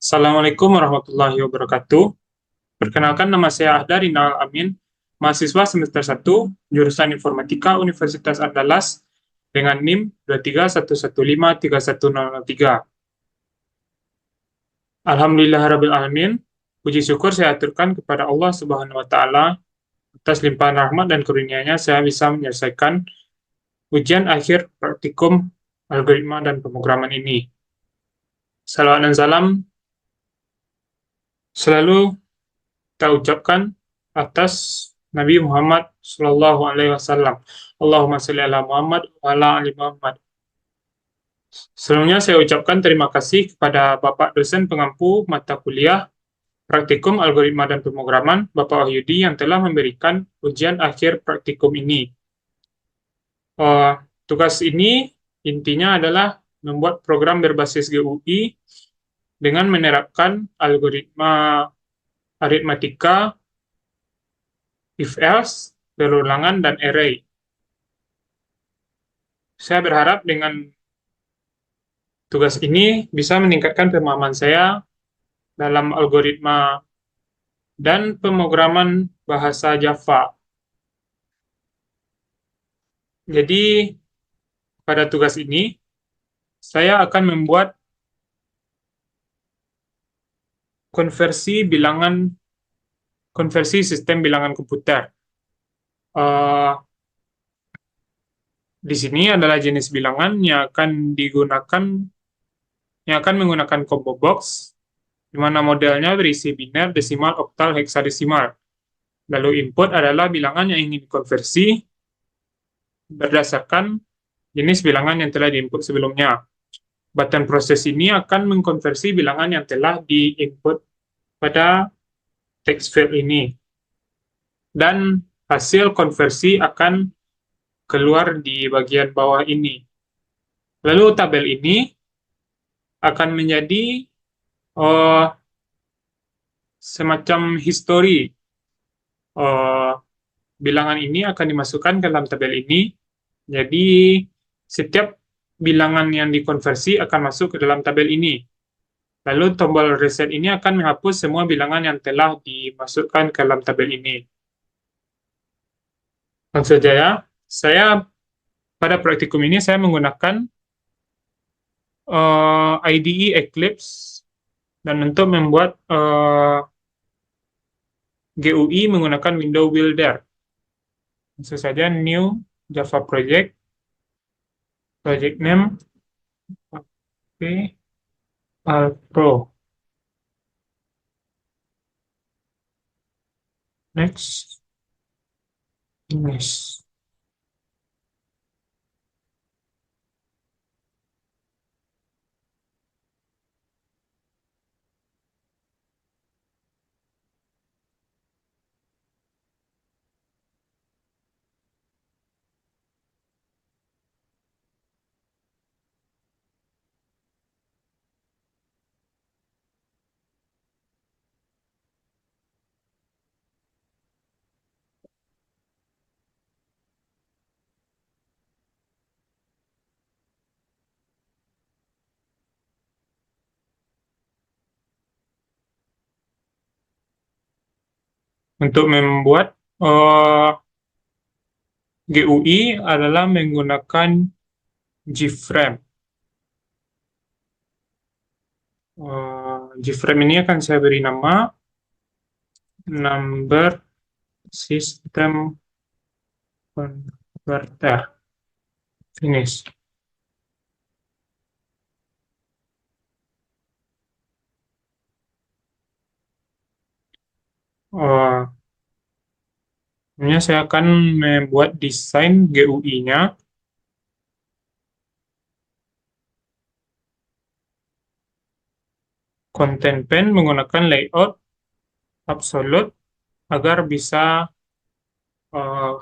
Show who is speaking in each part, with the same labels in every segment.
Speaker 1: Assalamualaikum warahmatullahi wabarakatuh. Perkenalkan, nama saya Ahda Rinal Amin, mahasiswa semester 1, jurusan Informatika Universitas Andalas dengan NIM 23115310003. Alhamdulillahirrabbilalamin, puji syukur saya aturkan kepada Allah Subhanahu wa Ta'ala atas limpahan rahmat dan karunia-Nya saya bisa menyelesaikan ujian akhir praktikum algoritma dan pemrograman ini. Salawat dan salam selalu kita ucapkan atas Nabi Muhammad Sallallahu Alaihi Wasallam. Allahumma salli ala Muhammad wa ala ali Muhammad. Sebelumnya saya ucapkan terima kasih kepada Bapak dosen pengampu mata kuliah Praktikum Algoritma dan Pemrograman, Bapak Wahyudi, yang telah memberikan ujian akhir praktikum ini. Tugas ini intinya adalah membuat program berbasis GUI dengan menerapkan algoritma aritmatika, if-else, berulangan, dan array. Saya berharap dengan tugas ini bisa meningkatkan pemahaman saya dalam algoritma dan pemrograman bahasa Java. Jadi, pada tugas ini, saya akan membuat konversi sistem bilangan komputer. Uh, di sini adalah jenis bilangan yang akan menggunakan combo box, di mana modelnya berisi biner, desimal, oktal, heksadesimal. Lalu input adalah bilangan yang ingin dikonversi berdasarkan jenis bilangan yang telah diinput sebelumnya. Button proses ini akan mengkonversi bilangan yang telah diinput pada text field ini. Dan hasil konversi akan keluar di bagian bawah ini. Lalu tabel ini akan menjadi uh, semacam histori. Bilangan ini akan dimasukkan ke dalam tabel ini. Jadi setiap bilangan yang dikonversi akan masuk ke dalam tabel ini. Lalu tombol reset ini akan menghapus semua bilangan yang telah dimasukkan ke dalam tabel ini. Langsung saja ya, saya pada praktikum ini saya menggunakan IDE Eclipse, dan untuk membuat GUI menggunakan window builder. Langsung saja new Java project, project name, oke, Pro. Next, English. Untuk membuat GUI adalah menggunakan GFrame. GFrame ini akan saya beri nama Number System Converter. Finish. Ini saya akan membuat desain GUI-nya. Content pen menggunakan layout absolute agar bisa uh,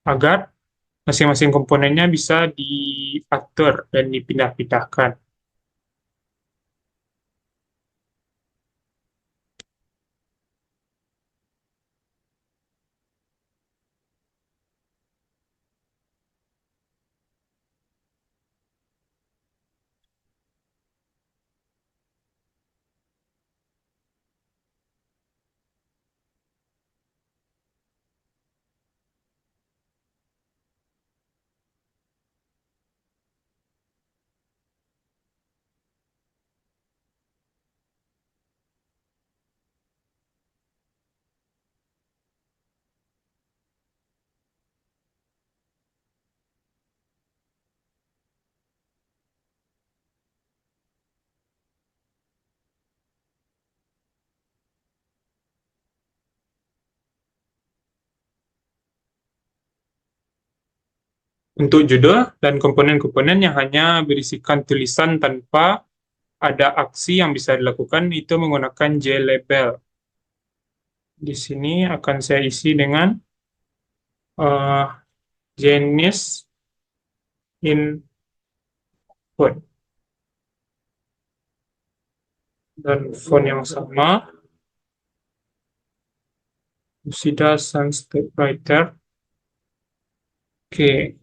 Speaker 1: agar masing-masing komponennya bisa diatur dan dipindah-pindahkan. Untuk judul dan komponen-komponen yang hanya berisikan tulisan tanpa ada aksi yang bisa dilakukan itu menggunakan JLabel. Di sini akan saya isi dengan eh, jenis input dan font yang sama. Sudah Sans Typewriter. Oke,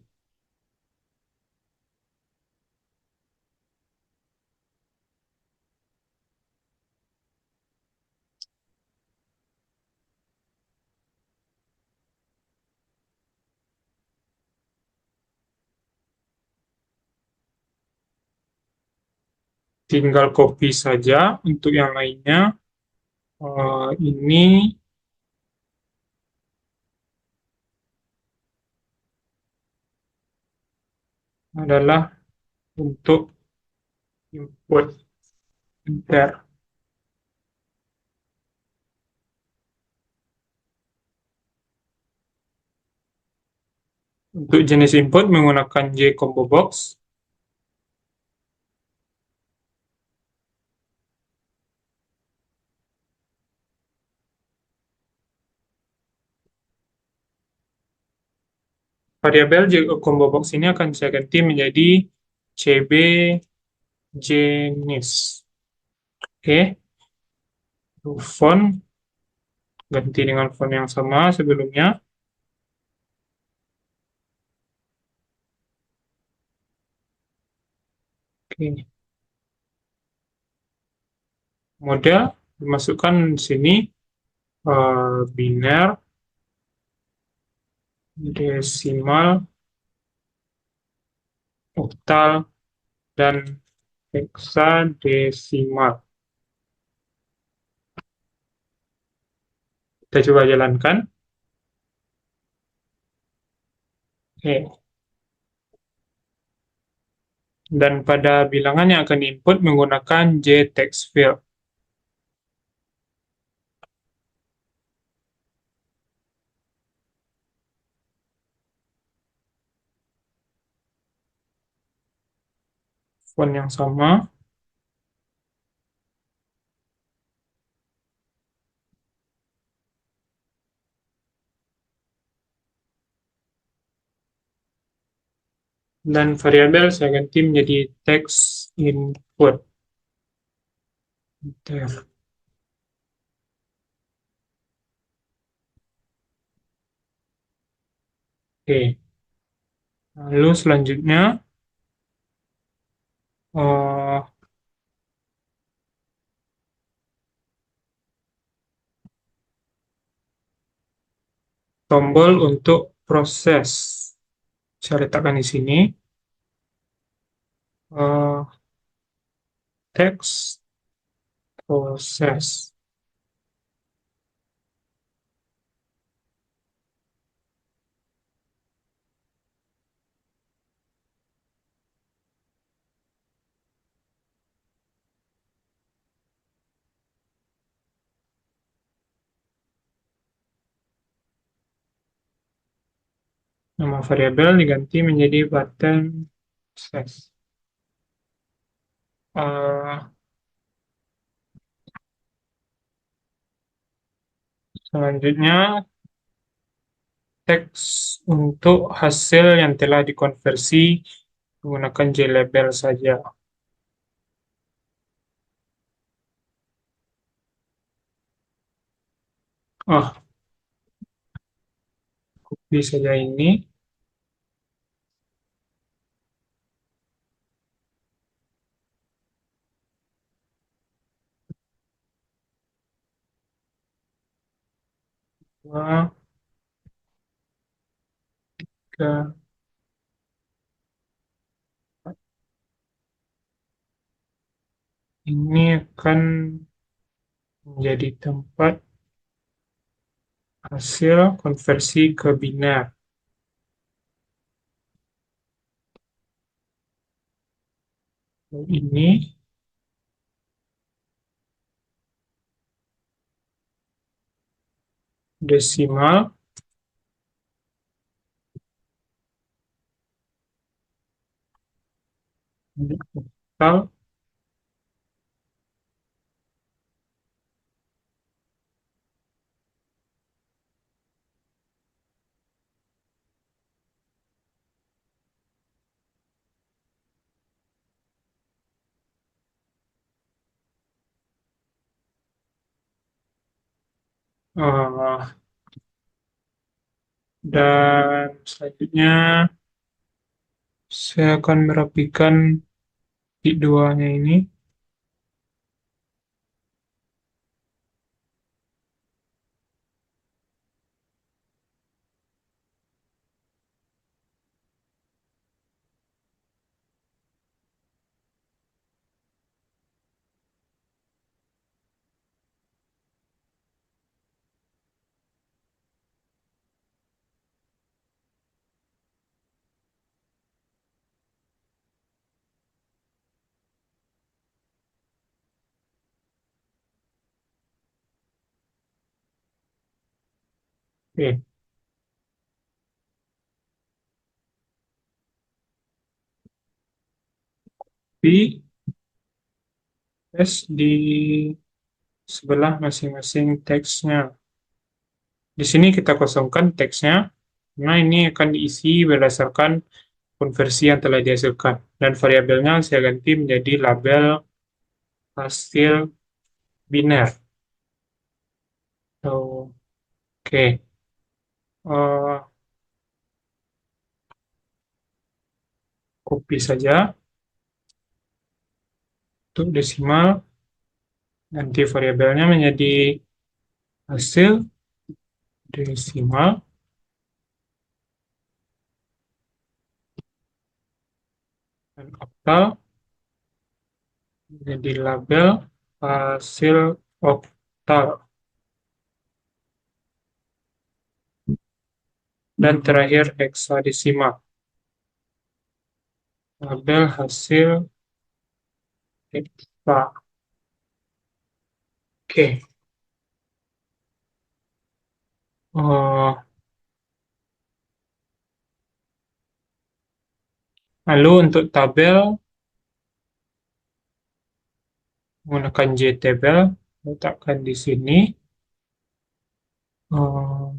Speaker 1: tinggal copy saja. Untuk yang lainnya, ini adalah untuk input enter. Untuk jenis input menggunakan J combo box. Variabel J combo box ini akan saya ganti menjadi CB jenis. Oke, font ganti dengan font yang sama sebelumnya. Oke, model dimasukkan di sini biner, desimal, oktal, dan heksadesimal. Kita coba jalankan. Oke. Dan pada bilangan yang akan diinput menggunakan JText field. Font yang sama. Dan variabel saya ganti menjadi text input. Enter. Oke. Lalu selanjutnya eh, tombol untuk proses. Saya letakkan di sini. Eh, text proses. Nama variabel diganti menjadi button proses. Eh, selanjutnya teks untuk hasil yang telah dikonversi menggunakan JLabel saja. Oh, copy saja ini. Dua, tiga, ini akan menjadi tempat hasil konversi ke biner. Ini desimal, Oktal. eh, dan selanjutnya saya akan merapikan di duanya ini. Oke, di di sebelah masing-masing teksnya. Di sini kita kosongkan teksnya, karena ini akan diisi berdasarkan konversi yang telah dihasilkan. Dan variabelnya saya ganti menjadi label hasil biner. So, oke. Eh, copy saja untuk desimal, ganti variabelnya menjadi hasil desimal, dan oktal menjadi label hasil oktal. Dan terakhir heksadesimal, label hasil heksa. Oke. Oh, lalu untuk tabel menggunakan JTabel, letakkan di sini. Oh,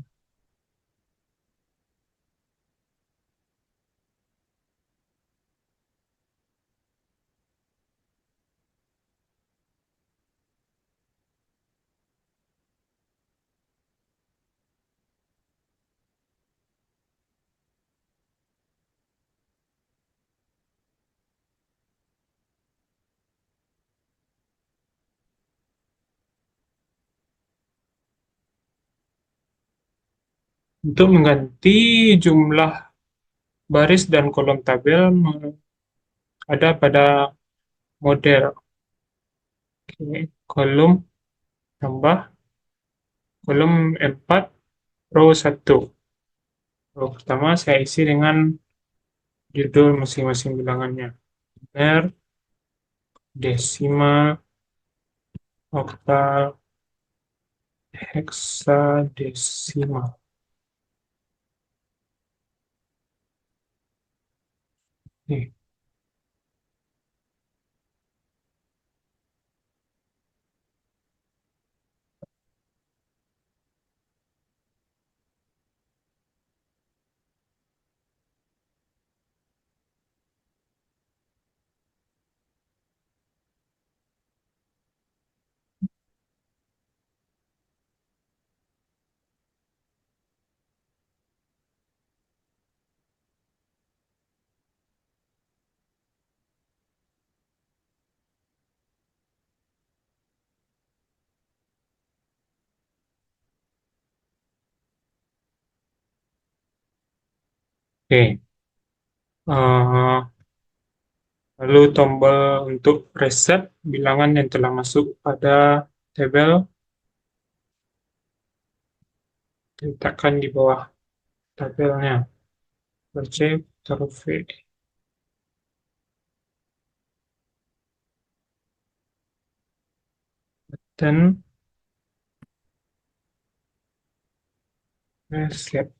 Speaker 1: untuk mengganti jumlah baris dan kolom tabel ada pada model. Oke, kolom tambah kolom 4 row 1. Row pertama saya isi dengan judul masing-masing bilangannya. Biner, desimal, oktal, heksadesimal. Oke. Oke. Eh, lalu tombol untuk reset bilangan yang telah masuk pada tabel diletakkan di bawah tabelnya. Ctrl-C, Ctrl-V. Dan reset.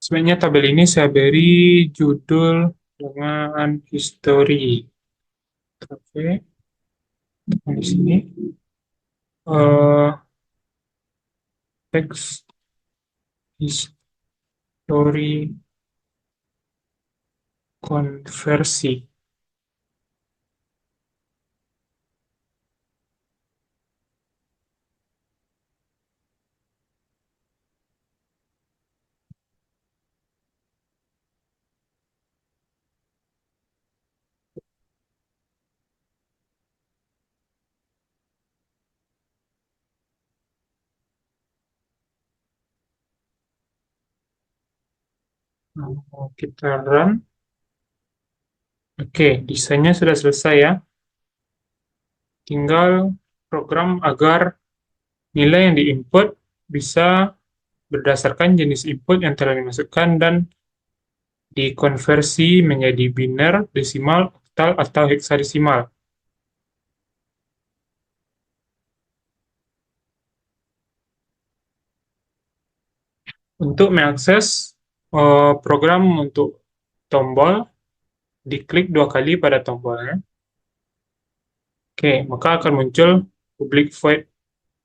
Speaker 1: Sebenarnya tabel ini saya beri judul dengan history. Oke, di sini eh text history konversi. Nah, kita run. Oke, desainnya sudah selesai ya. Tinggal program agar nilai yang diinput bisa berdasarkan jenis input yang telah dimasukkan dan dikonversi menjadi biner, desimal, oktal, atau heksadesimal. Untuk mengakses program untuk tombol, diklik 2 kali pada tombolnya. Oke, maka akan muncul public void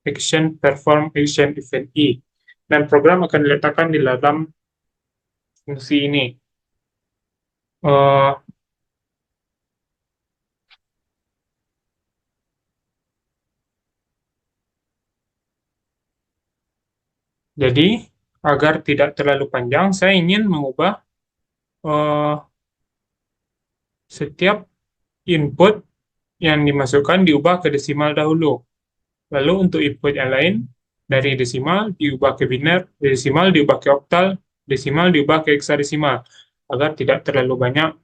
Speaker 1: action perform action event I. Dan program akan diletakkan di dalam fungsi ini. Eh, jadi, agar tidak terlalu panjang, saya ingin mengubah eh, setiap input yang dimasukkan diubah ke desimal dahulu. Lalu untuk input yang lain, dari desimal diubah ke biner, desimal diubah ke oktal, desimal diubah ke heksadesimal, agar tidak terlalu banyak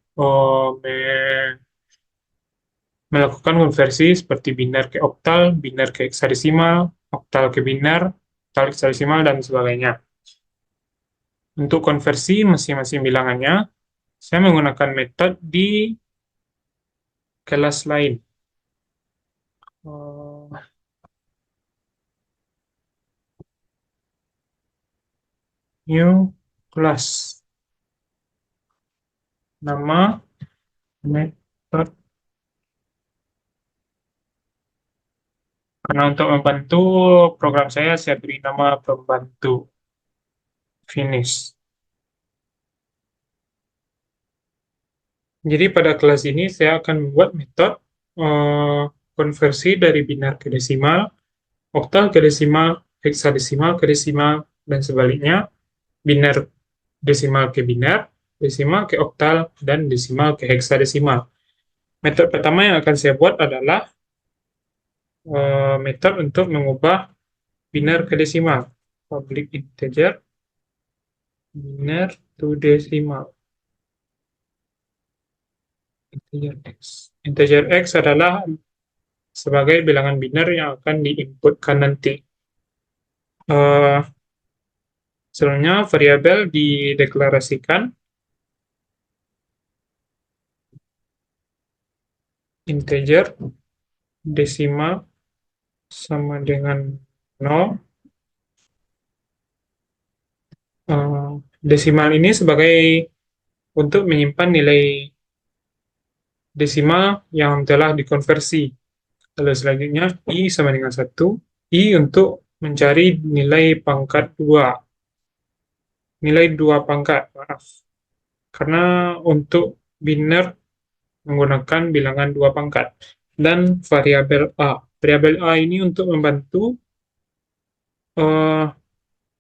Speaker 1: melakukan konversi seperti biner ke oktal, biner ke heksadesimal, oktal ke biner, oktal heksadesimal, dan sebagainya. Untuk konversi masing-masing bilangannya, saya menggunakan metode di kelas lain. Eh, New class. Nama metode. Karena untuk membantu program saya beri nama pembantu. Finish. Jadi pada kelas ini saya akan membuat metode eh, konversi dari biner ke desimal, oktal ke desimal, heksadesimal ke desimal, dan sebaliknya, biner desimal ke biner, desimal ke oktal, dan desimal ke heksadesimal. Metode pertama yang akan saya buat adalah metode untuk mengubah biner ke desimal. Public integer, biner to decimal. Integer X. Integer X adalah sebagai bilangan biner yang akan diinputkan nanti. Uh, Selanjutnya, variabel dideklarasikan integer desimal sama dengan 0. Desimal ini sebagai untuk menyimpan nilai desimal yang telah dikonversi. Lalu selanjutnya, I sama dengan 1. I untuk mencari nilai pangkat 2. Nilai 2 pangkat, maaf. Karena untuk biner menggunakan bilangan 2 pangkat. Dan variabel A. Variabel A ini untuk membantu uh,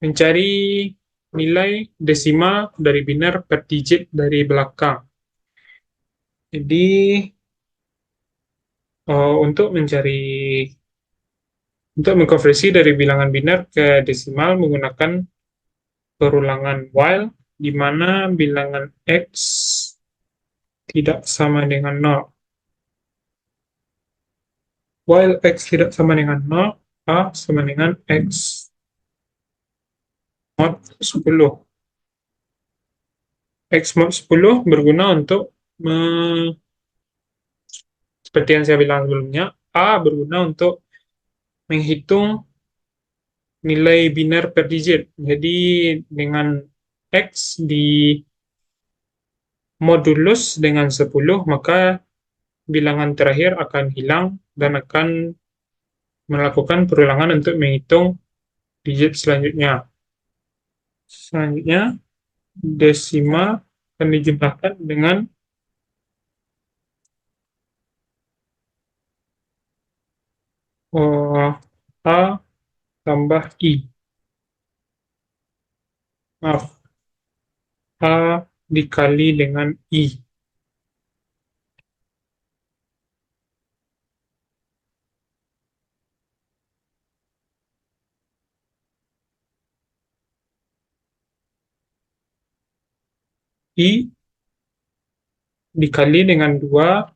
Speaker 1: mencari nilai desimal dari biner per digit dari belakang. Jadi, untuk mengkonversi dari bilangan biner ke desimal menggunakan perulangan while, di mana bilangan X tidak sama dengan 0. While X tidak sama dengan 0, A sama dengan X mod 10. X mod 10 berguna untuk seperti yang saya bilang sebelumnya, A berguna untuk menghitung nilai biner per digit. Jadi dengan X dimodulus dengan 10, maka bilangan terakhir akan hilang dan akan melakukan perulangan untuk menghitung digit selanjutnya. Selanjutnya, desimal akan dijumlahkan dengan A tambah I. Maaf, A dikali dengan I. I dikali dengan 2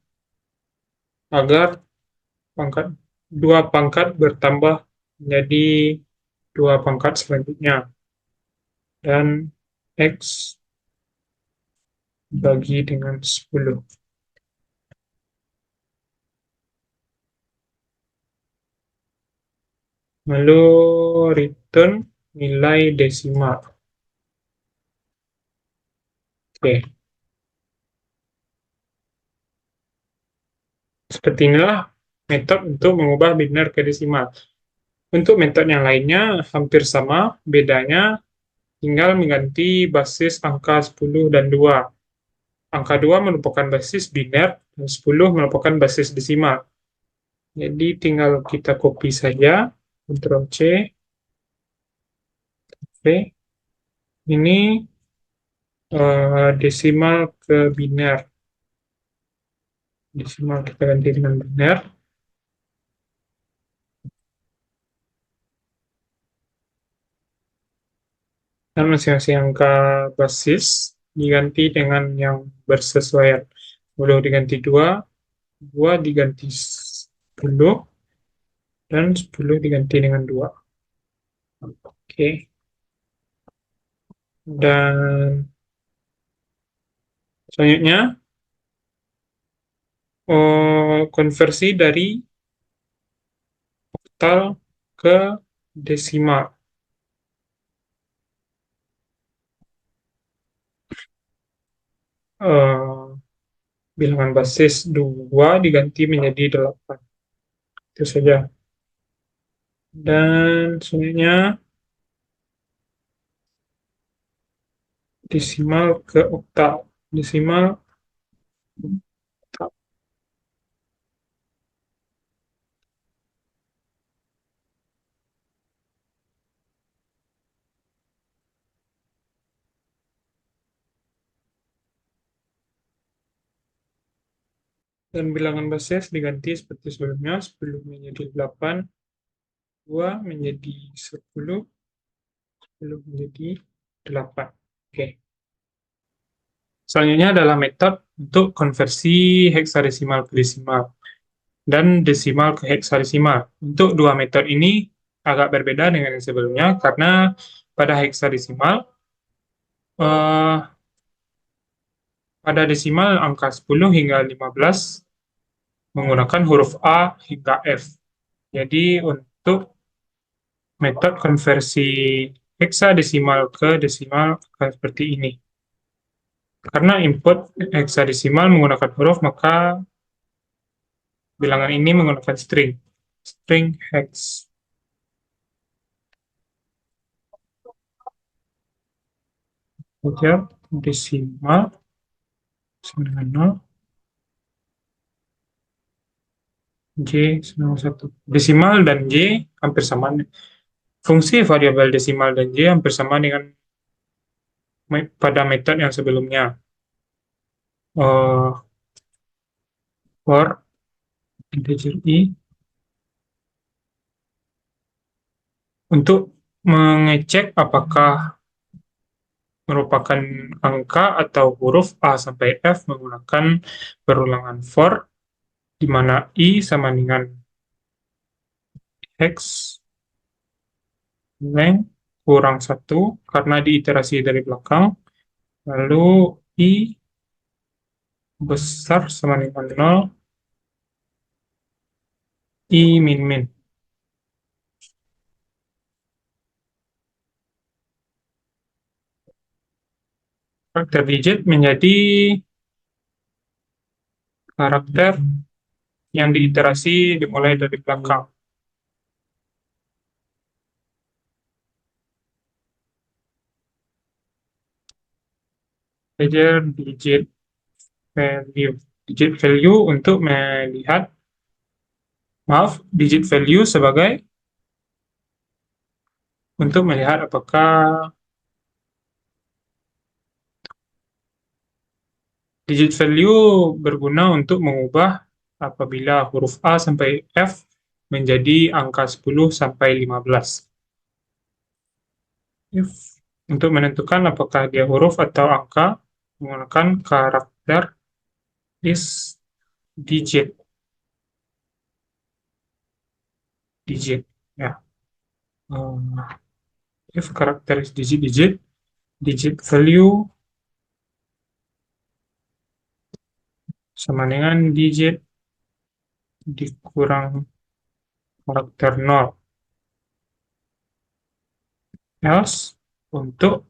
Speaker 1: agar pangkat 2 pangkat bertambah menjadi 2 pangkat selanjutnya. Dan X bagi dengan 10. Lalu return nilai desimal. Oke, seperti inilah metode untuk mengubah biner ke desimal. Untuk metode yang lainnya hampir sama, bedanya tinggal mengganti basis angka 10 dan 2. Angka 2 merupakan basis biner, dan 10 merupakan basis desimal. Jadi tinggal kita copy saja, Ctrl C, V. Ini desimal ke biner. Desimal kita ganti dengan biner. Dan masing-masing angka basis diganti dengan yang bersesuaian. 10 diganti 2, 2 diganti 10, dan 10 diganti dengan 2. Oke. Dan selanjutnya, konversi dari oktal ke desimal. Eh, bilangan basis 2 diganti menjadi 8. Itu saja. Dan selanjutnya, desimal ke oktal. Desimal oktal. Dan bilangan basis diganti seperti sebelumnya, 10 menjadi 8, 2 menjadi 10, 10 menjadi 8. Oke. Selanjutnya adalah metode untuk konversi heksadesimal ke desimal dan desimal ke heksadesimal. Untuk dua metode ini agak berbeda dengan yang sebelumnya karena pada heksadesimal eh, pada desimal angka 10 hingga 15 menggunakan huruf A hingga F. Jadi untuk metode konversi heksadesimal ke desimal akan seperti ini. Karena input heksadesimal menggunakan huruf, maka bilangan ini menggunakan string. String hex. Kemudian desimal sama dengan 0, J sama dengan 1. Desimal dan J hampir sama. Fungsi variabel desimal dan J hampir sama dengan pada metode yang sebelumnya. Uh, for integer I untuk mengecek apakah merupakan angka atau huruf A sampai F menggunakan perulangan for, di mana I sama dengan X length kurang 1 karena diiterasi dari belakang, lalu I besar sama dengan 0, I min min. Karakter digit menjadi karakter yang diiterasi dimulai dari belakang. Integer digit value. Digit value untuk melihat, maaf, digit value sebagai untuk melihat apakah digit value berguna untuk mengubah apabila huruf A sampai F menjadi angka 10 sampai 15. If untuk menentukan apakah dia huruf atau angka menggunakan karakter is digit, digit ya. If karakter is digit, digit, digit value sama dengan digit dikurang karakter 0. Else untuk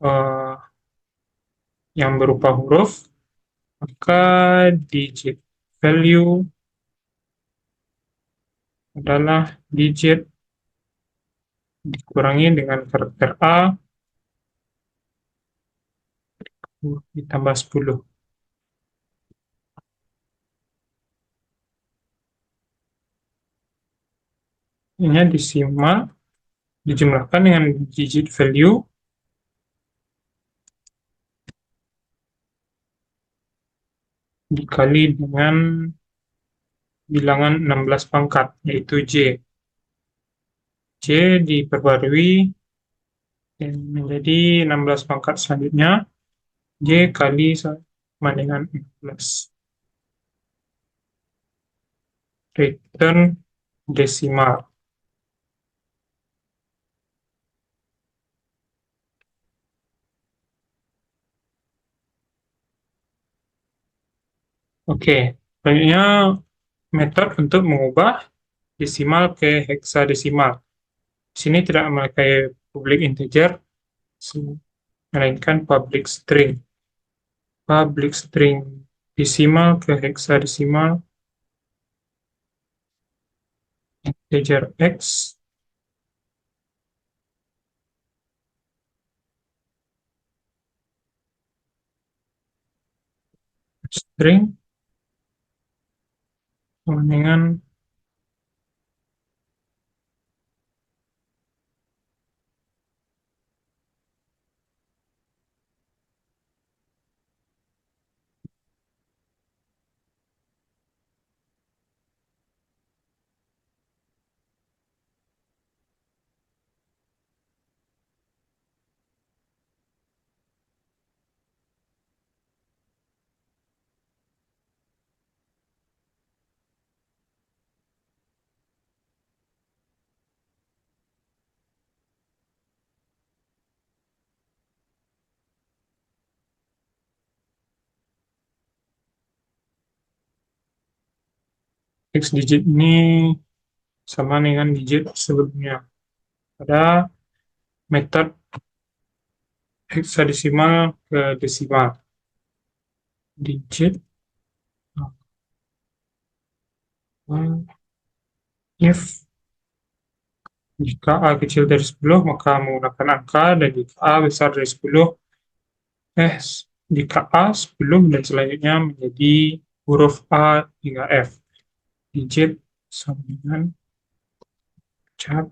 Speaker 1: eh, yang berupa huruf, maka digit value adalah digit dikurangi dengan karakter A ditambah 10. Ini desimal dijumlahkan dengan digit value dikali dengan bilangan 16 pangkat, yaitu J. J diperbarui dan menjadi 16 pangkat selanjutnya, J kali sama dengan 16. Return desimal. Oke, selanjutnya metode untuk mengubah desimal ke heksadesimal. Di sini tidak memakai public integer, melainkan public string. Public string desimal ke heksadesimal, integer x, string, sama dengan x digit ini sama dengan digit sebelumnya. Pada metode heksadesimal ke desimal. Digit if jika A kecil dari 10 maka menggunakan angka, dan jika A besar dari 10, jika A 10 dan selanjutnya menjadi huruf A hingga F. Digit sama dengan cat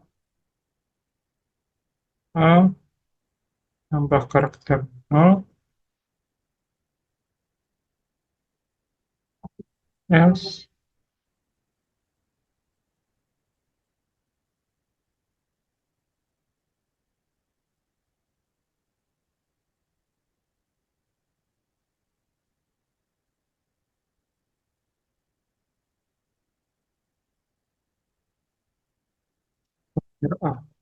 Speaker 1: A tambah karakter 0, else A.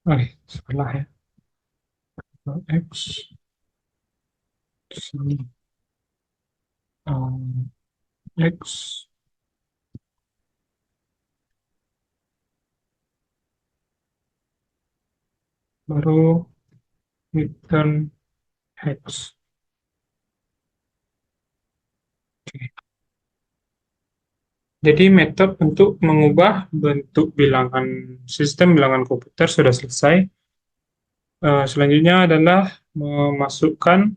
Speaker 1: Salah ya. X sini. um, X baru return X. Oke. Jadi metode untuk mengubah bentuk bilangan sistem bilangan komputer sudah selesai. Selanjutnya adalah memasukkan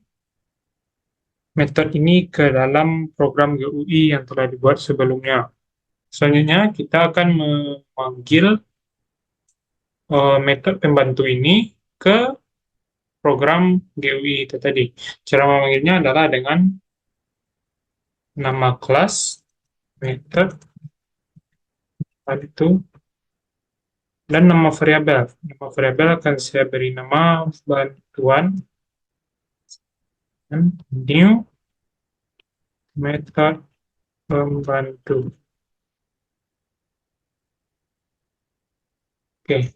Speaker 1: metode ini ke dalam program GUI yang telah dibuat sebelumnya. Selanjutnya kita akan memanggil metode pembantu ini ke program GUI itu tadi. Cara memanggilnya adalah dengan nama kelas, method, itu, dan nama variabel. Nama variabel akan saya beri nama bantuan dan new method pembantu. Oke,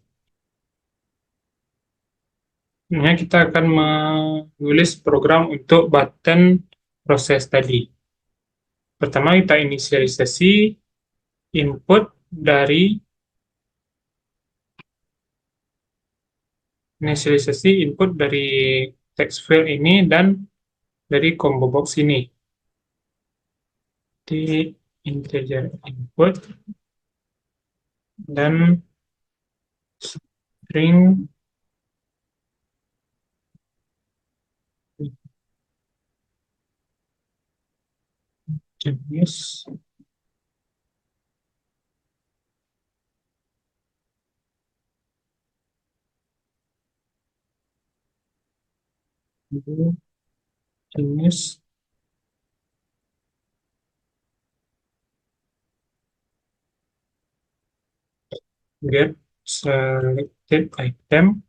Speaker 1: ini kita akan menulis program untuk button proses tadi. Pertama kita inisialisasi input dari text field ini dan dari combo box ini. Di integer input dan string jenis jenis get selected item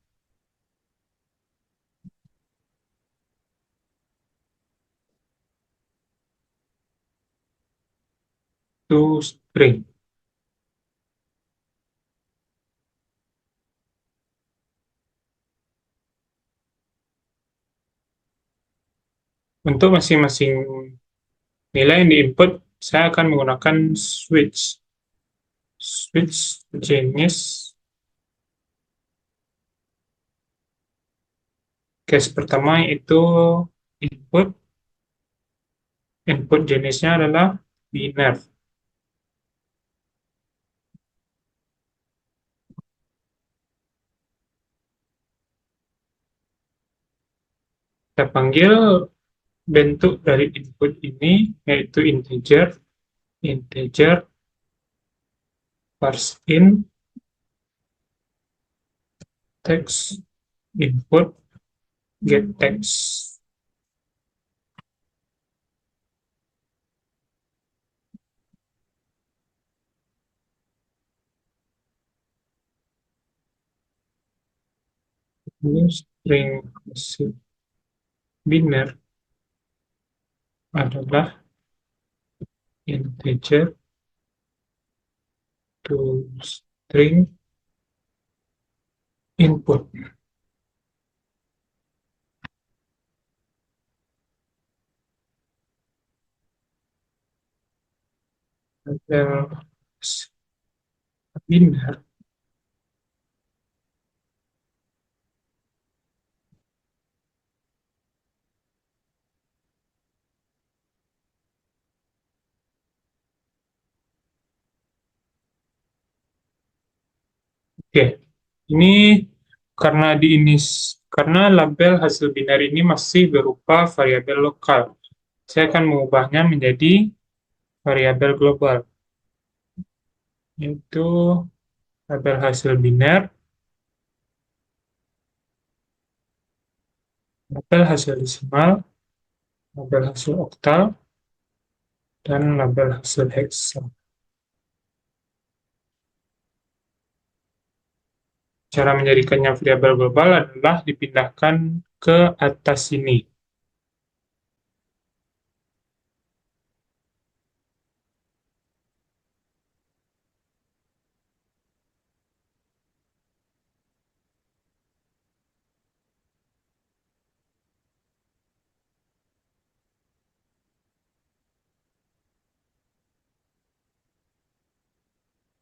Speaker 1: to string. Untuk masing-masing nilai yang diinput, saya akan menggunakan switch jenis. Case pertama itu input, input jenisnya adalah biner. Kita panggil bentuk dari input ini yaitu integer, integer parse in text input get text. Ini string biner adalah integer to string input. Adalah biner. Oke, ini karena label hasil biner ini masih berupa variabel lokal. Saya akan mengubahnya menjadi variabel global, yaitu label hasil biner, label hasil desimal, label hasil oktal, dan label hasil hexa. Cara menjadikannya variabel global adalah dipindahkan ke atas sini.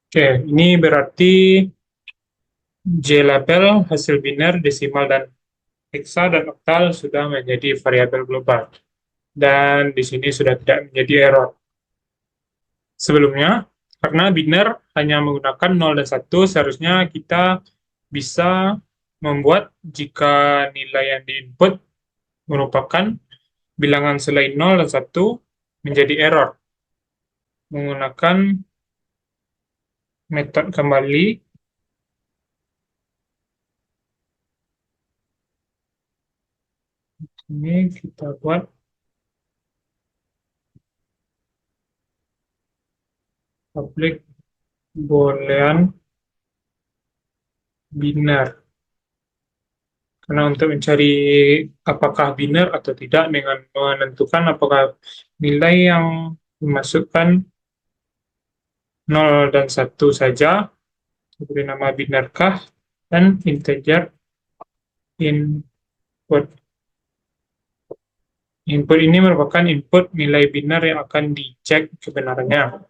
Speaker 1: Oke, ini berarti J label hasil biner, desimal, dan hexa dan oktal sudah menjadi variabel global. Dan di sini sudah tidak menjadi error. Sebelumnya, karena biner hanya menggunakan 0 dan 1, seharusnya kita bisa membuat jika nilai yang diinput merupakan bilangan selain 0 dan 1 menjadi error. Menggunakan metode kembali, ini kita buat public boolean biner. Karena untuk mencari apakah biner atau tidak dengan menentukan apakah nilai yang dimasukkan 0 dan 1 saja, diberi nama binarkah, dan integer input. Input ini merupakan input nilai biner yang akan dicek kebenarannya.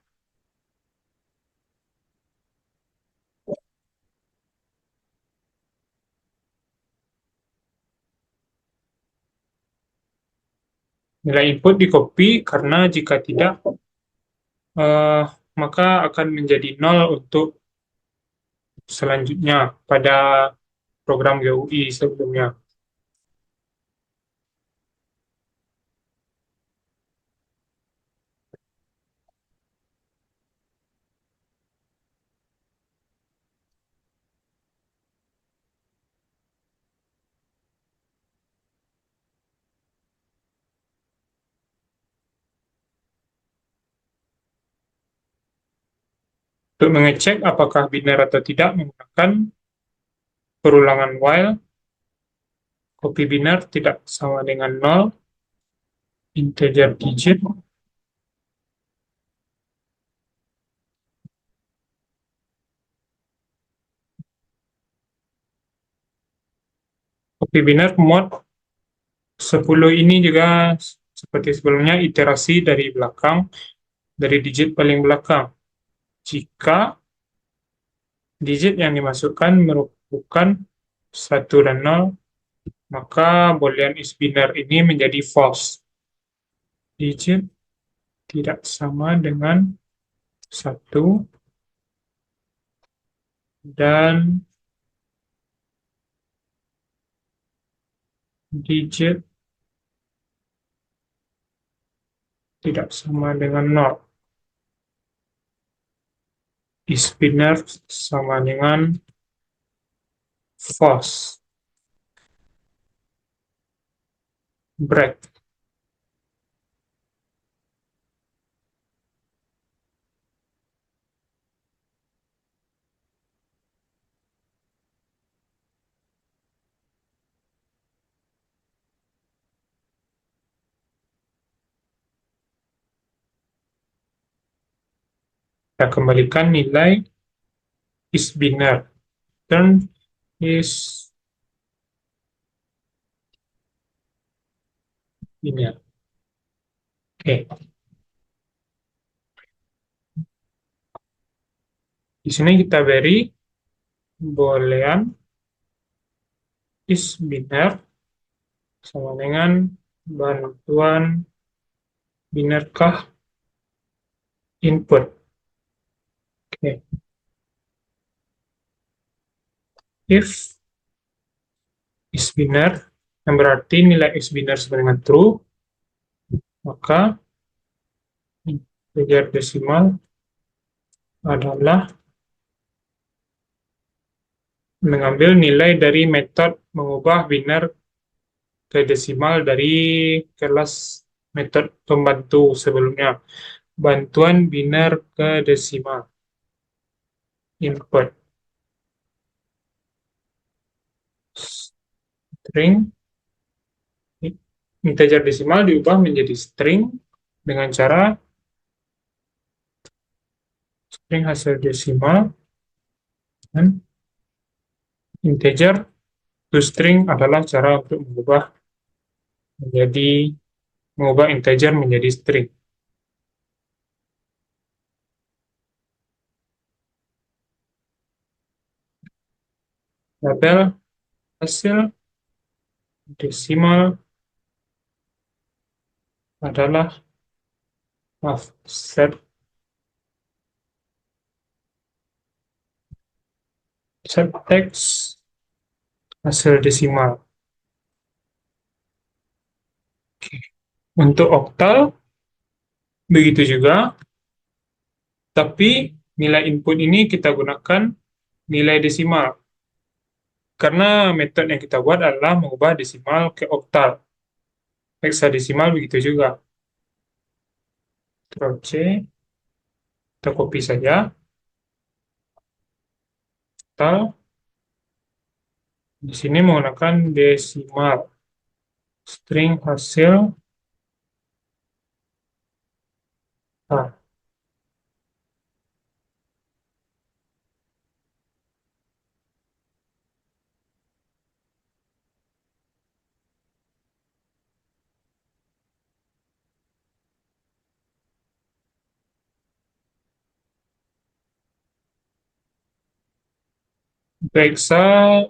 Speaker 1: Nilai input di-copy karena jika tidak, maka akan menjadi 0 untuk selanjutnya pada program GUI sebelumnya. Untuk mengecek apakah biner atau tidak menggunakan perulangan while, copy biner tidak sama dengan 0, integer digit, copy biner mod 10 ini juga seperti sebelumnya iterasi dari belakang, dari digit paling belakang. Jika digit yang dimasukkan merupakan 1 dan 0, maka boolean is binary ini menjadi false. Digit tidak sama dengan 1 dan digit tidak sama dengan 0. Is binary sama dengan false. Break. Kita kembalikan nilai is binary. Turn is binary. Oke. Di sini kita beri boolean is binary sama dengan bantuan binarkah input. Oke. If is binary, yang berarti nilai is binary sama dengan true, maka integer desimal adalah mengambil nilai dari metode mengubah biner ke desimal dari kelas metode pembantu sebelumnya. Bantuan biner ke desimal. Input. String. Integer desimal diubah menjadi string dengan cara string hasil desimal dan integer to string adalah cara untuk mengubah integer menjadi string. label hasil desimal adalah offset set teks hasil desimal. Untuk oktal, begitu juga, tapi nilai input ini kita gunakan nilai desimal. Karena metode yang kita buat adalah mengubah desimal ke oktal. Heksadesimal begitu juga. Ctrl C, kita copy saja. Oktal, di sini menggunakan desimal. String hasil A.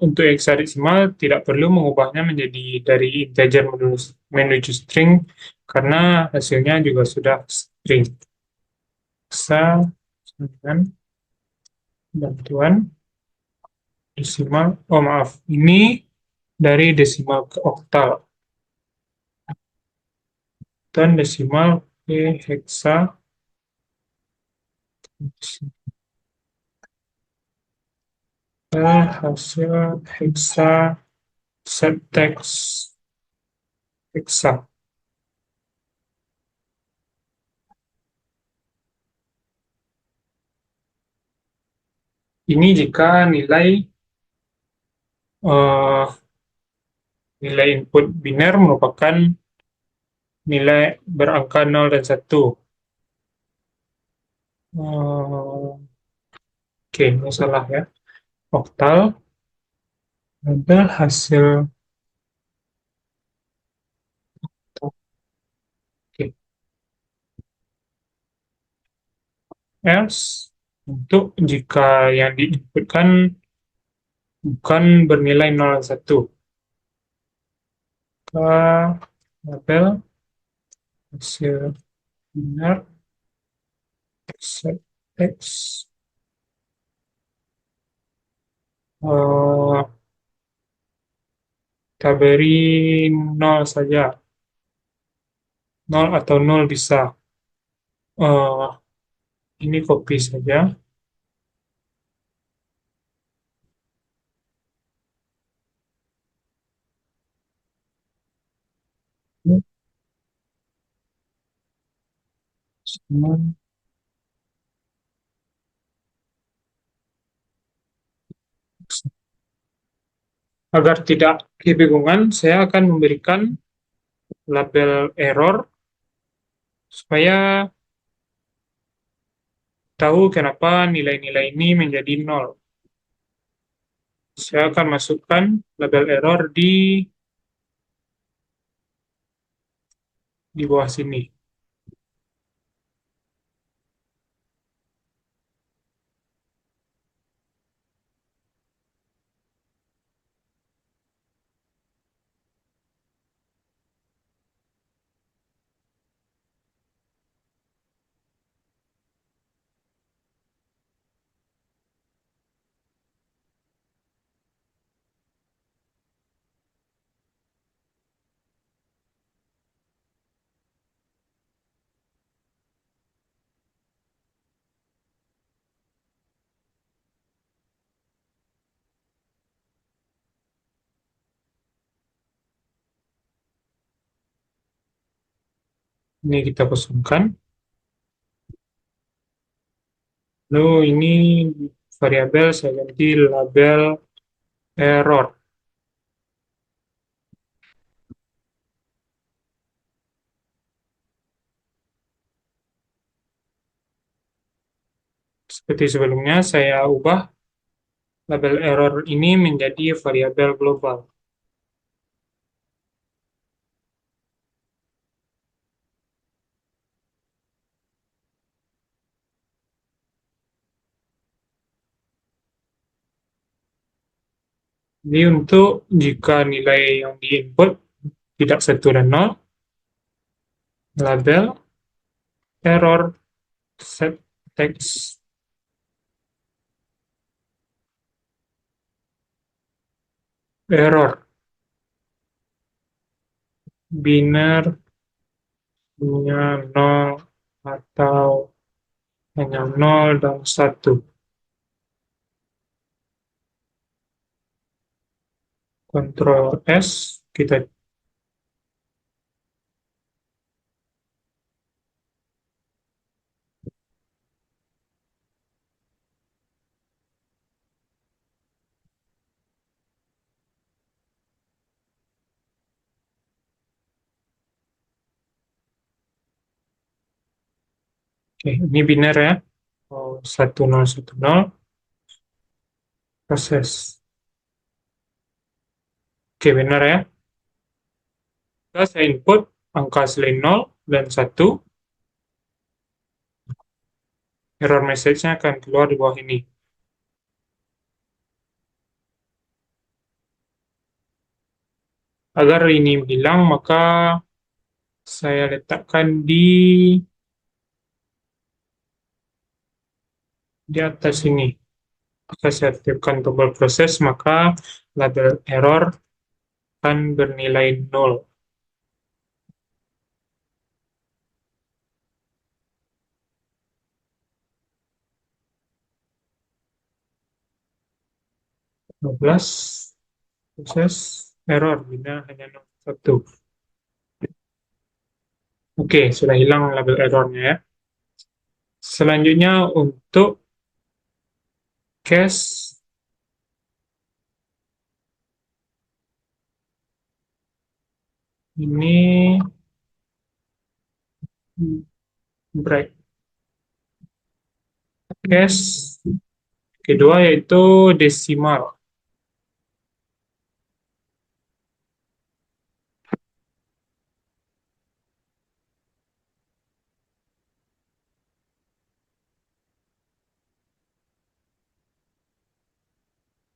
Speaker 1: Untuk heksadesimal tidak perlu mengubahnya menjadi dari integer menuju string karena hasilnya juga sudah string. Hexa dengan bantuan desimal. Oh maaf, ini dari desimal ke oktal dan desimal ke heksa. Hasil heksa set teks heksa. Ini jika eh, nilai input biner merupakan nilai berangka 0 dan 1. Oke, ini salah ya. Oktal adalah hasil. Oke, else untuk jika yang diinputkan bukan bernilai 0 dan 1. Ke label hasil biner set text kita beri 0 saja. 0 atau 0 bisa. Eh, ini copy saja. Agar tidak kebingungan, saya akan memberikan label error supaya tahu kenapa nilai-nilai ini menjadi 0. Saya akan masukkan label error di bawah sini. Ini kita kosongkan. Lalu ini variabel saya ganti label error. Seperti sebelumnya, saya ubah label error ini menjadi variabel global. Jadi untuk jika nilai yang diinput tidak 1 dan 0, label error set text error biner punya 0 atau hanya 0 dan 1. Ctrl S, kita oke, ini biner ya. Oh, 1010 proses. Oke, benar ya. Kita saya input angka selain 0 dan 1, error message-nya akan keluar di bawah ini. Agar ini hilang, maka saya letakkan di atas ini. Jika saya aktifkan tombol proses, maka label error akan bernilai 0. Proses error bila hanya 1. Oke, sudah hilang label errornya ya. Selanjutnya untuk case ini break case kedua yaitu desimal.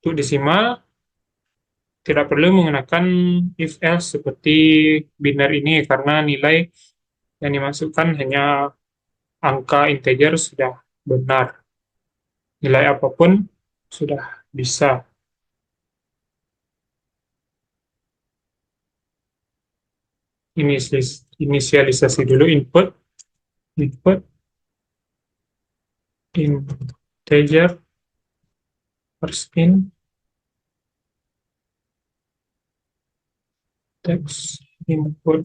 Speaker 1: Untuk desimal tidak perlu menggunakan if else seperti biner ini karena nilai yang dimasukkan hanya angka integer sudah benar. Nilai apapun sudah bisa. Inisialisasi dulu input integer first in text input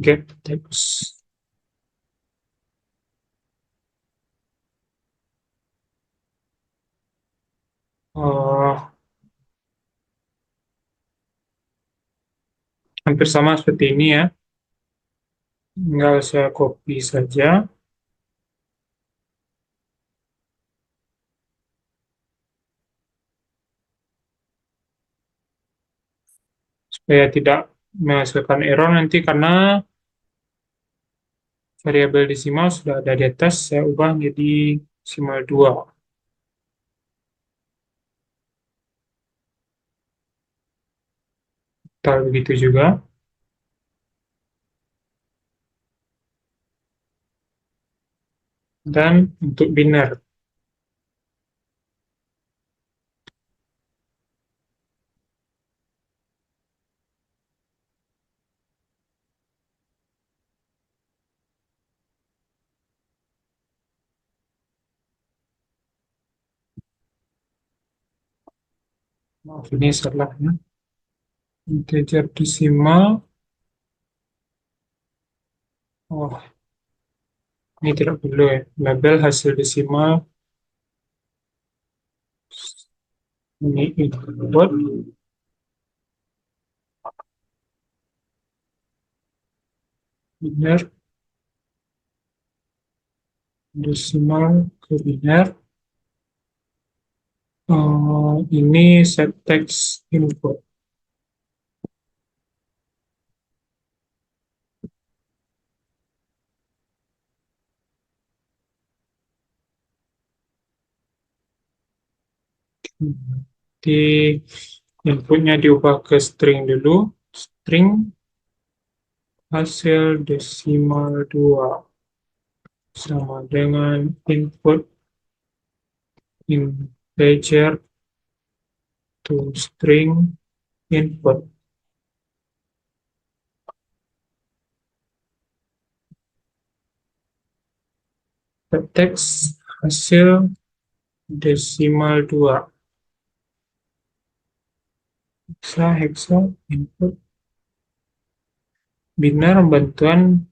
Speaker 1: get text. Oh, hampir sama seperti ini ya. Tinggal saya copy saja supaya tidak menghasilkan error nanti karena variabel desimal sudah ada di atas, saya ubah menjadi desimal 2. Tal begitu juga. Dan untuk biner, maaf ini salahnya, integer desimal, oh ini tidak perlu ya, label hasil desimal, ini input, biner, desimal ke biner, ini set text input. Di inputnya diubah ke string dulu. String hasil desimal 2 sama dengan input integer to string input. Teks hasil desimal 2. Hexa input binar bantuan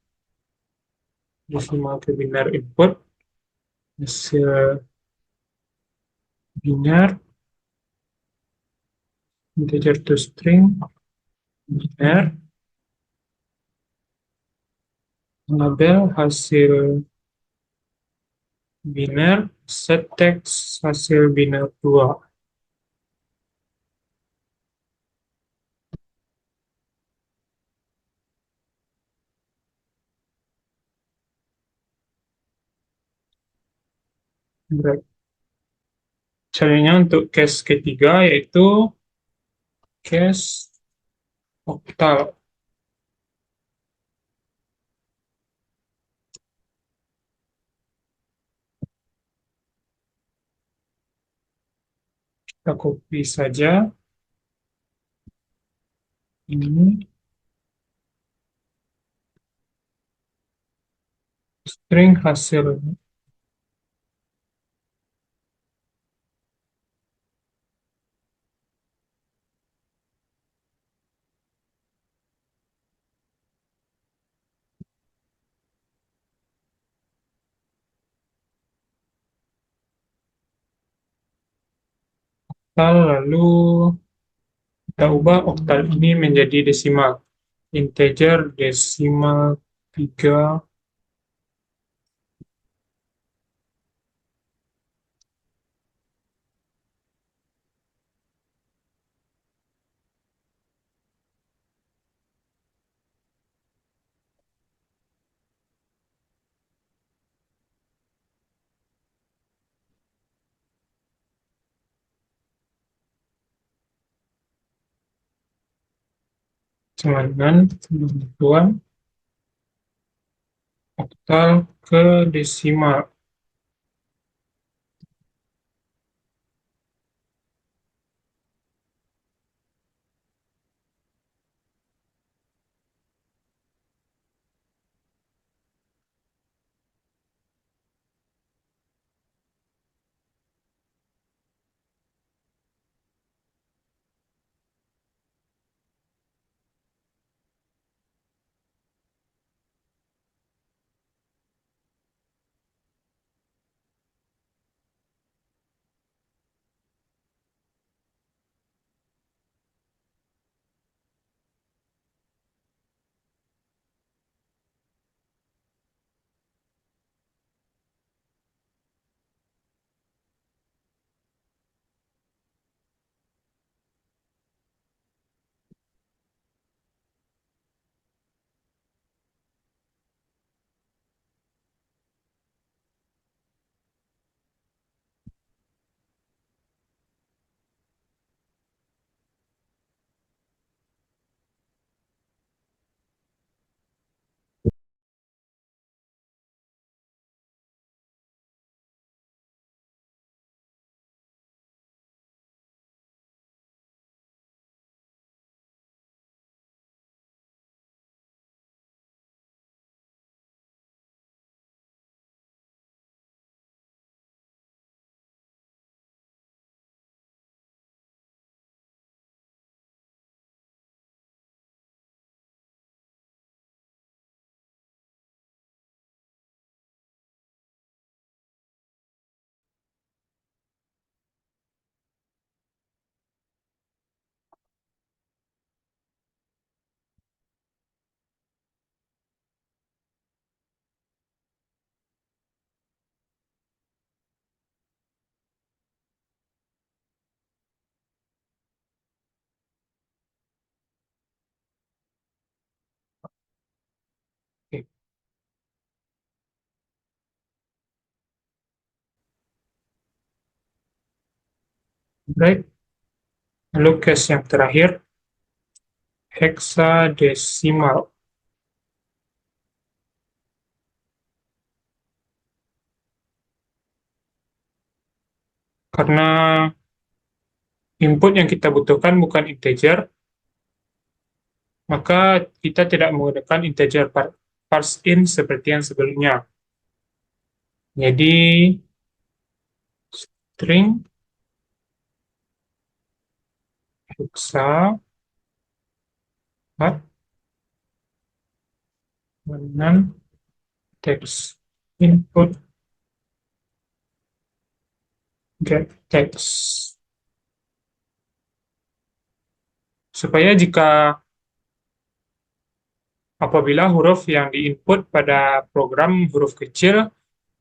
Speaker 1: desimal ke binar input hasil binar integer to string binar label hasil binar set teks hasil binar 2. Caranya untuk case ketiga yaitu case oktal. Kita copy saja ini string hasil oktal, lalu kita ubah oktal ini menjadi desimal. Integer desimal 3 sama dengan bantuan oktal ke desimal. Oke, baik. Lalu case yang terakhir, heksadesimal. Karena input yang kita butuhkan bukan integer, maka kita tidak menggunakan integer parse in seperti yang sebelumnya. Jadi, string heksa dengan text input get text. Supaya jika apabila huruf yang diinput pada program huruf kecil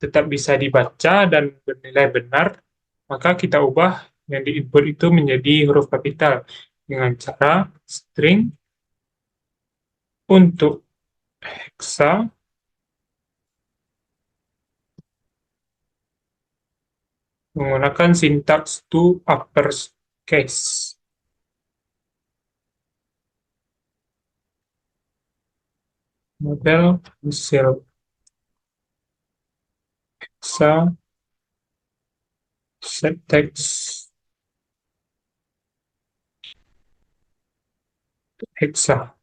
Speaker 1: tetap bisa dibaca dan bernilai benar, maka kita ubah yang diinput itu menjadi huruf kapital dengan cara string untuk heksa menggunakan sintaks to uppercase. Model hasil heksa set text heksa.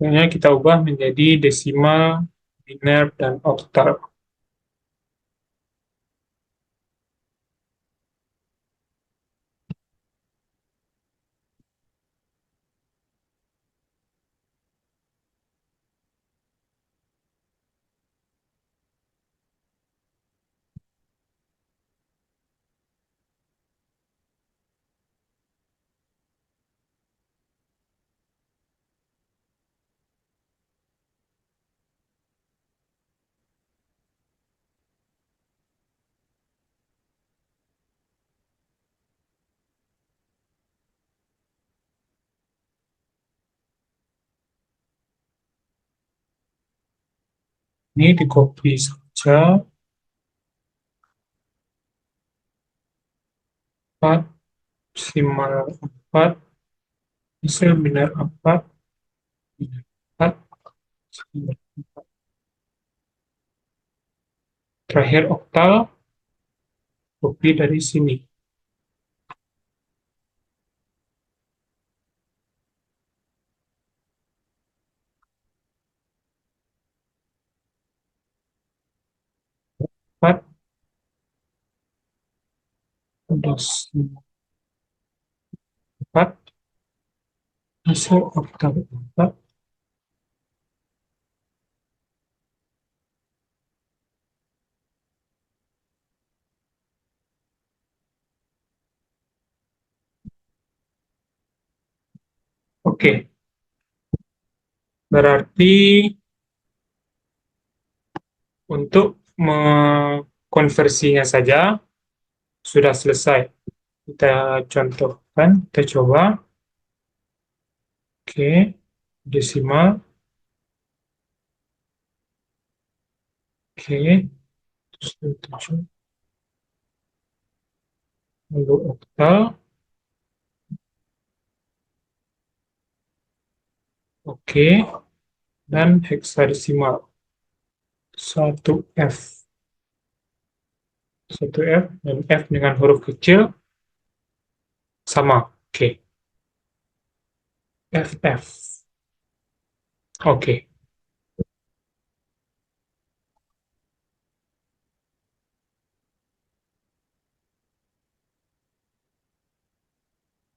Speaker 1: Sebenarnya kita ubah menjadi desimal, biner, dan oktal. Ini di copy saja. 4, desimal 4, hasil biner 4, biner 4, biner 4. Terakhir oktal, copy dari sini. Empat, desimal 4, hasil oktal 4. Oke, berarti untuk mengkonversinya saja sudah selesai. Kita contohkan, kita coba. Oke, desimal. Oke, 7, lalu oktal. Oke, dan heksadesimal. 1F. 1F dan F dengan huruf kecil sama. Oke. FF. Oke.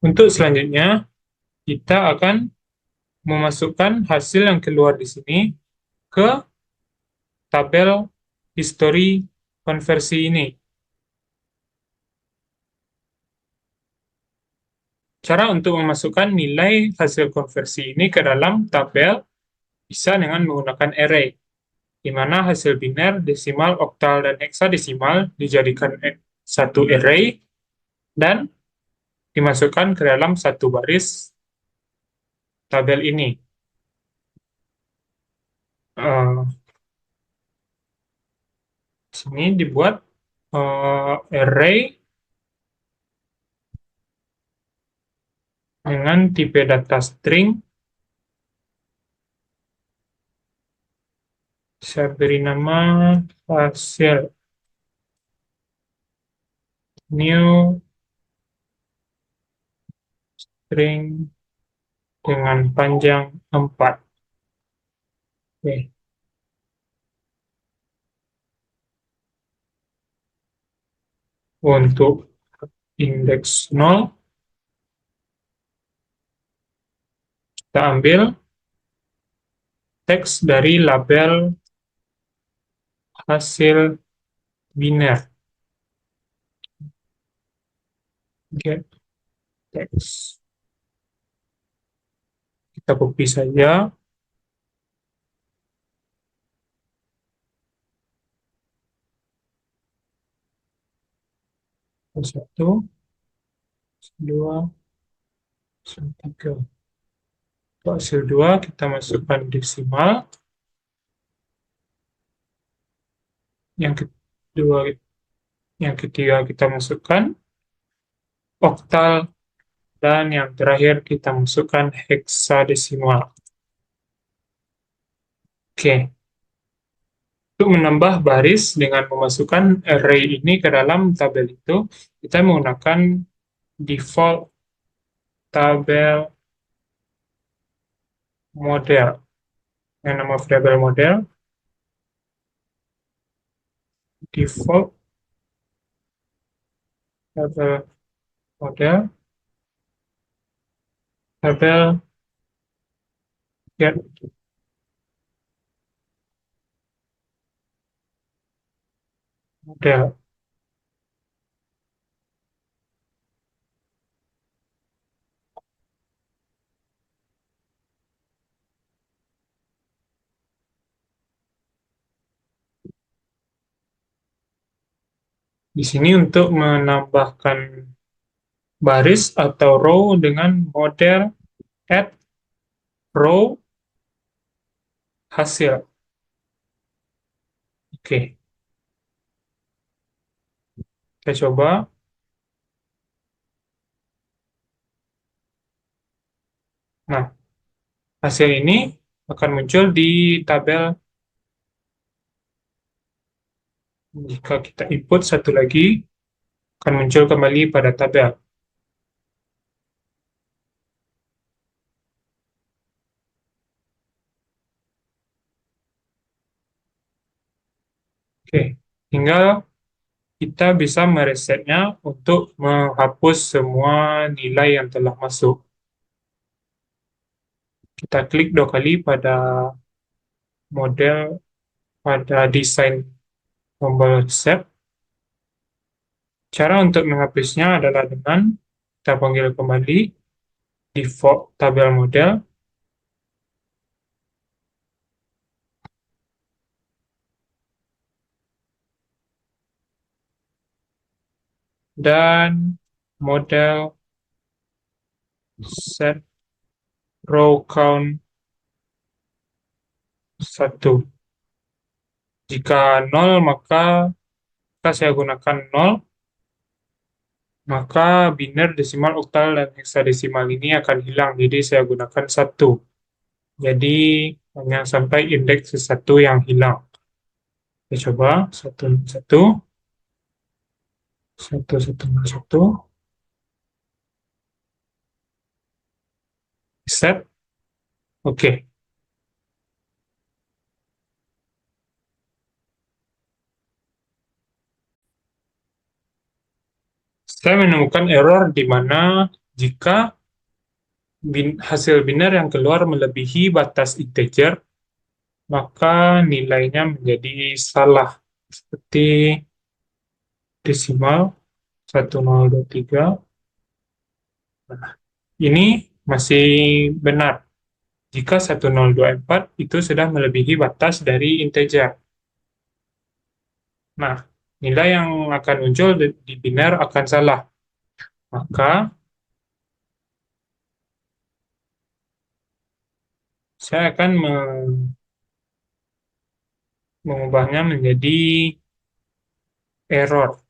Speaker 1: Untuk selanjutnya, kita akan memasukkan hasil yang keluar di sini ke tabel history konversi ini. Cara untuk memasukkan nilai hasil konversi ini ke dalam tabel bisa dengan menggunakan array, di mana hasil biner, desimal, oktal, dan heksadesimal dijadikan satu array dan dimasukkan ke dalam satu baris tabel ini. Eh, sini dibuat array dengan tipe data string. Saya beri nama hasil new string dengan panjang 4. Oke. Untuk indeks 0, kita ambil teks dari label hasil biner. Get text. Kita copy saja. Satu, dua, tiga. Untuk hasil 2, kita masukkan desimal. Yang kedua, yang ketiga kita masukkan oktal. Dan yang terakhir kita masukkan heksadesimal. Oke. Untuk menambah baris dengan memasukkan array ini ke dalam tabel itu, kita menggunakan default tabel model. Yang nama variabel model, default tabel model, tabel get model. Di sini untuk menambahkan baris atau row dengan model add row hasil. Oke, kita coba. Nah, hasil ini akan muncul di tabel jika kita input satu lagi, akan muncul kembali pada tabel. Oke, tinggal kita bisa meresetnya untuk menghapus semua nilai yang telah masuk. Kita klik 2 kali pada model, pada desain tombol set. Cara untuk menghapusnya adalah dengan kita panggil kembali default tabel model, dan model set row count 1. Jika 0, maka saya gunakan 0, maka biner, desimal, oktal, dan heksadesimal ini akan hilang. Jadi saya gunakan 1. Jadi hanya sampai indeks 1 yang hilang. Kita coba 1, 1, 1, 1, 1, set. Oke. Saya menemukan error di mana jika hasil biner yang keluar melebihi batas integer, maka nilainya menjadi salah. Seperti desimal 1023. Nah, ini masih benar. Jika 1024 itu sudah melebihi batas dari integer. Nah, nilai yang akan muncul di biner akan salah. Maka saya akan mengubahnya menjadi error.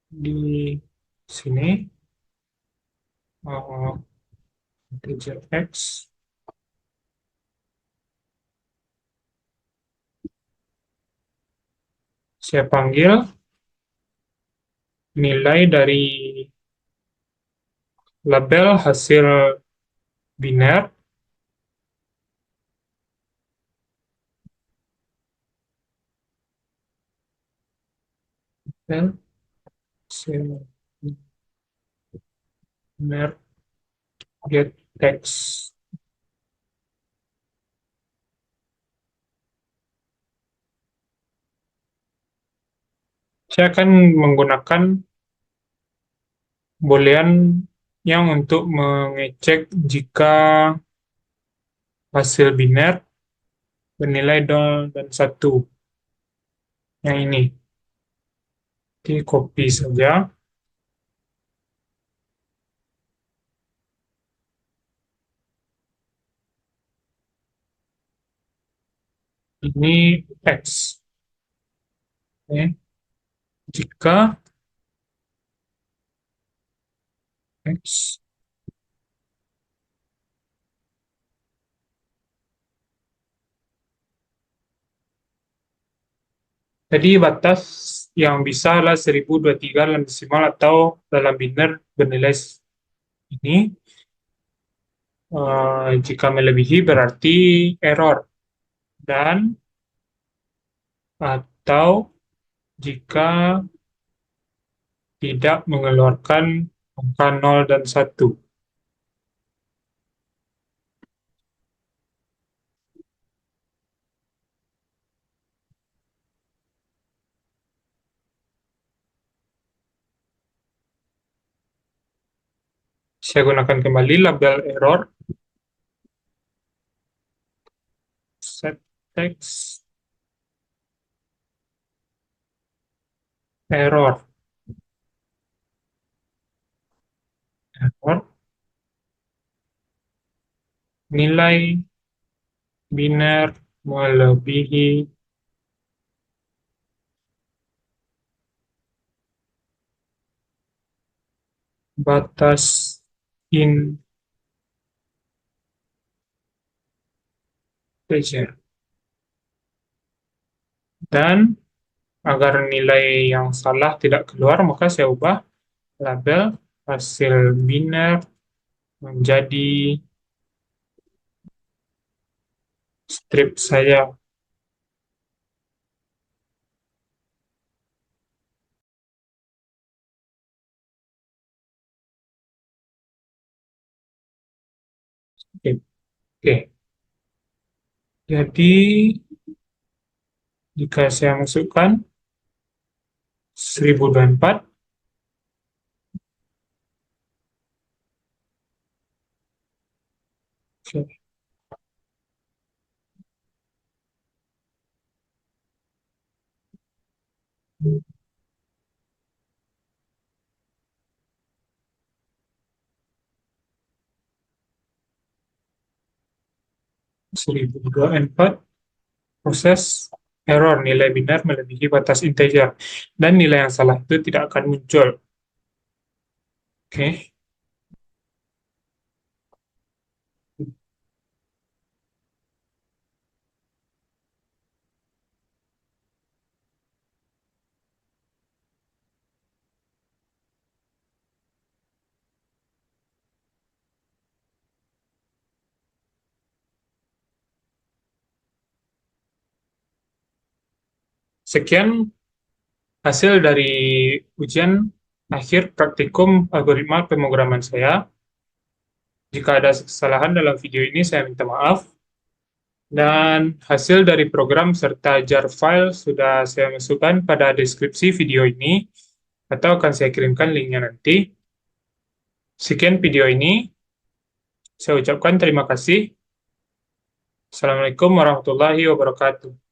Speaker 1: Di sini, integer X, saya panggil nilai dari label hasil biner, dan hasil biner get text. Saya akan menggunakan boolean yang untuk mengecek jika hasil biner bernilai 0 dan 1. Yang ini. Oke, copy saja. Ini X. Oke. Jika X jadi batas yang bisa lah 1023 dalam desimal atau dalam biner bernilai ini. Jika melebihi berarti error. Dan atau jika tidak mengeluarkan angka 0 dan 1. Saya gunakan kembali label error, set text error, error, nilai biner melebihi batas integer. Dan agar nilai yang salah tidak keluar, maka saya ubah label hasil biner menjadi strip saya. Oke, oke. Jadi jika saya masukkan 1024, oke, 1024 proses error nilai biner melebihi batas integer dan nilai yang salah itu tidak akan muncul. Oke. Sekian hasil dari ujian akhir praktikum algoritma pemrograman saya. Jika ada kesalahan dalam video ini, saya minta maaf. Dan hasil dari program serta jar file sudah saya masukkan pada deskripsi video ini, atau akan saya kirimkan linknya nanti. Sekian video ini, saya ucapkan terima kasih. Assalamualaikum warahmatullahi wabarakatuh.